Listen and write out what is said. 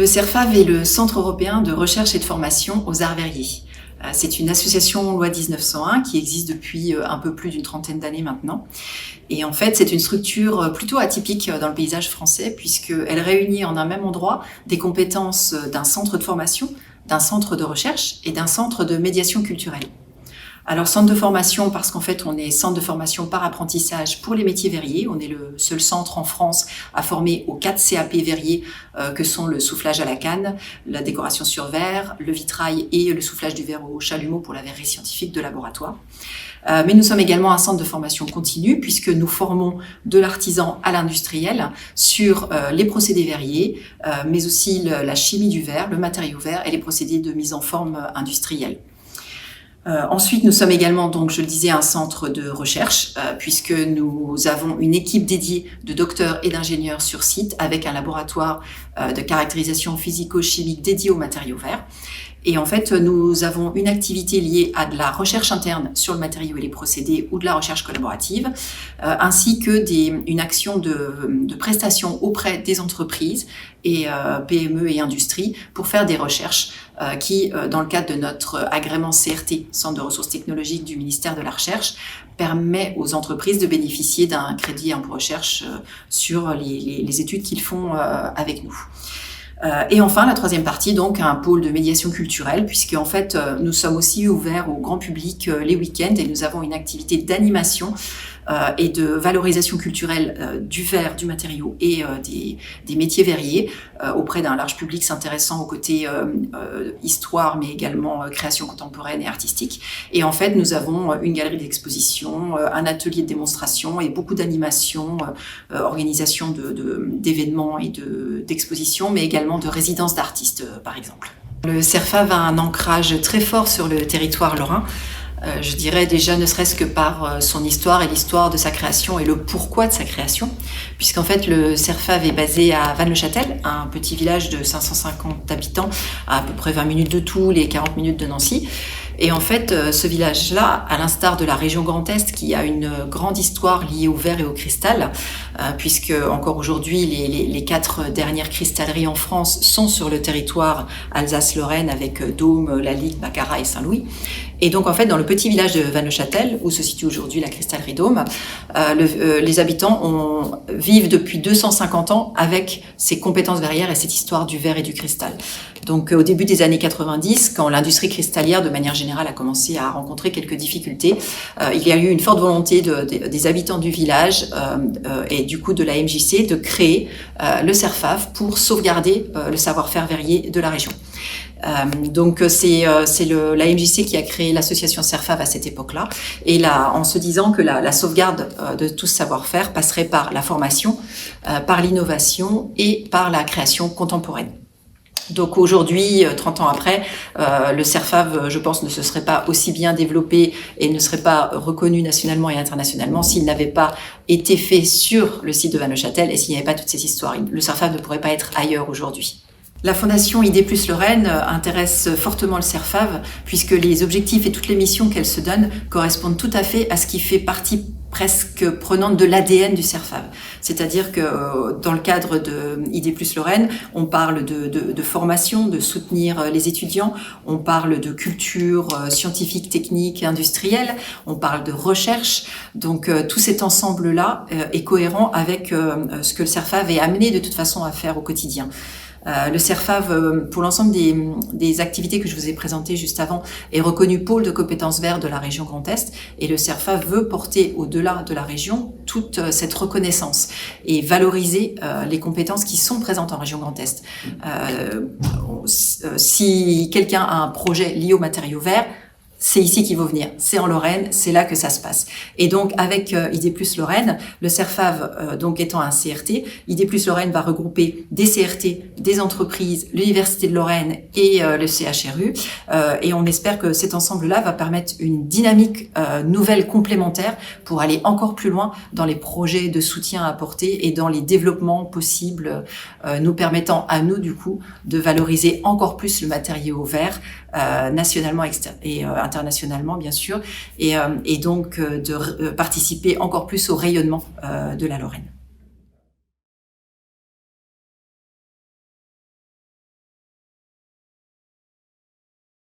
CERFAV est le Centre européen de recherche et de formation aux arts verriers. C'est une association loi 1901 qui existe depuis un peu plus d'une trentaine d'années maintenant. Et en fait, c'est une structure plutôt atypique dans le paysage français puisqu'elle réunit en un même endroit des compétences d'un centre de formation, d'un centre de recherche et d'un centre de médiation culturelle. Alors, centre de formation, parce qu'en fait, on est centre de formation par apprentissage pour les métiers verriers. On est le seul centre en France à former aux 4 CAP verriers que sont le soufflage à la canne, la décoration sur verre, le vitrail et le soufflage du verre au chalumeau pour la verrerie scientifique de laboratoire. Mais nous sommes également un centre de formation continue puisque nous formons de l'artisan à l'industriel sur les procédés verriers, mais aussi la chimie du verre, le matériau verre et les procédés de mise en forme industrielle. Ensuite, nous sommes également, donc, je le disais, un centre de recherche, puisque nous avons une équipe dédiée de docteurs et d'ingénieurs sur site avec un laboratoire de caractérisation physico-chimique dédié aux matériaux verts. Et en fait, nous avons une activité liée à de la recherche interne sur le matériau et les procédés ou de la recherche collaborative, ainsi que une action de prestation auprès des entreprises et PME et industries pour faire des recherches qui, dans le cadre de notre agrément CRT, Centre de ressources technologiques du ministère de la Recherche, permet aux entreprises de bénéficier d'un crédit en recherche sur les études qu'ils font avec nous. Et enfin, la troisième partie, donc, un pôle de médiation culturelle, puisque en fait, nous sommes aussi ouverts au grand public les week-ends et nous avons une activité d'animation et de valorisation culturelle du verre, du matériau et des métiers verriers auprès d'un large public s'intéressant au côté histoire, mais également création contemporaine et artistique. Et en fait, nous avons une galerie d'exposition, un atelier de démonstration et beaucoup d'animation, organisation d'événements et d'expositions, mais également de résidences d'artistes, par exemple. Le CERFAV a un ancrage très fort sur le territoire lorrain. Je dirais déjà ne serait-ce que par son histoire et l'histoire de sa création et le pourquoi de sa création, puisqu'en fait le CERFAV est basé à Vannes-le-Châtel, un petit village de 550 habitants, à peu près 20 minutes de Toul et 40 minutes de Nancy. Et en fait, ce village-là, à l'instar de la région Grand Est, qui a une grande histoire liée au verre et au cristal, puisque encore aujourd'hui, les 4 dernières cristalleries en France sont sur le territoire Alsace-Lorraine avec Dôme, La Ligue, Baccarat et Saint-Louis. Et donc, en fait, dans le petit village de Vannes-le-Châtel, où se situe aujourd'hui la cristallerie Dôme, les habitants vivent depuis 250 ans avec ces compétences verrières et cette histoire du verre et du cristal. Donc, au début des années 90, quand l'industrie cristallière, de manière générale, a commencé à rencontrer quelques difficultés, il y a eu une forte volonté des habitants du village et du coup de la MJC de créer le CERFAV pour sauvegarder le savoir-faire verrier de la région. Donc c'est la MJC qui a créé l'association CERFAV à cette époque-là, et là, en se disant que la sauvegarde de tout ce savoir-faire passerait par la formation, par l'innovation et par la création contemporaine. Donc aujourd'hui, 30 ans après, le CERFAV, je pense, ne se serait pas aussi bien développé et ne serait pas reconnu nationalement et internationalement s'il n'avait pas été fait sur le site de Vannes-le-Châtel et s'il n'y avait pas toutes ces histoires. Le CERFAV ne pourrait pas être ailleurs aujourd'hui. La Fondation ID+ Lorraine intéresse fortement le CERFAV puisque les objectifs et toutes les missions qu'elle se donne correspondent tout à fait à ce qui fait partie presque prenante de l'ADN du CERFAV. C'est-à-dire que dans le cadre de ID+ Lorraine, on parle de formation, de soutenir les étudiants, on parle de culture scientifique, technique, industrielle, on parle de recherche. Donc tout cet ensemble-là est cohérent avec ce que le CERFAV est amené de toute façon à faire au quotidien. Le CERFAV, pour l'ensemble des activités que je vous ai présentées juste avant, est reconnu pôle de compétences vertes de la région Grand Est, et le CERFAV veut porter au-delà de la région toute cette reconnaissance et valoriser les compétences qui sont présentes en région Grand Est. Si quelqu'un a un projet lié aux matériaux verts, c'est ici qu'il faut venir, c'est en Lorraine, c'est là que ça se passe. Et donc avec ID+ Lorraine, le CERFAV donc étant un CRT, ID+ Lorraine va regrouper des CRT, des entreprises, l'Université de Lorraine et le CHRU, et on espère que cet ensemble-là va permettre une dynamique nouvelle complémentaire pour aller encore plus loin dans les projets de soutien à apporter et dans les développements possibles, nous permettant à nous du coup de valoriser encore plus le matériau vert nationalement et internationalement bien sûr, et donc de participer encore plus au rayonnement de la Lorraine.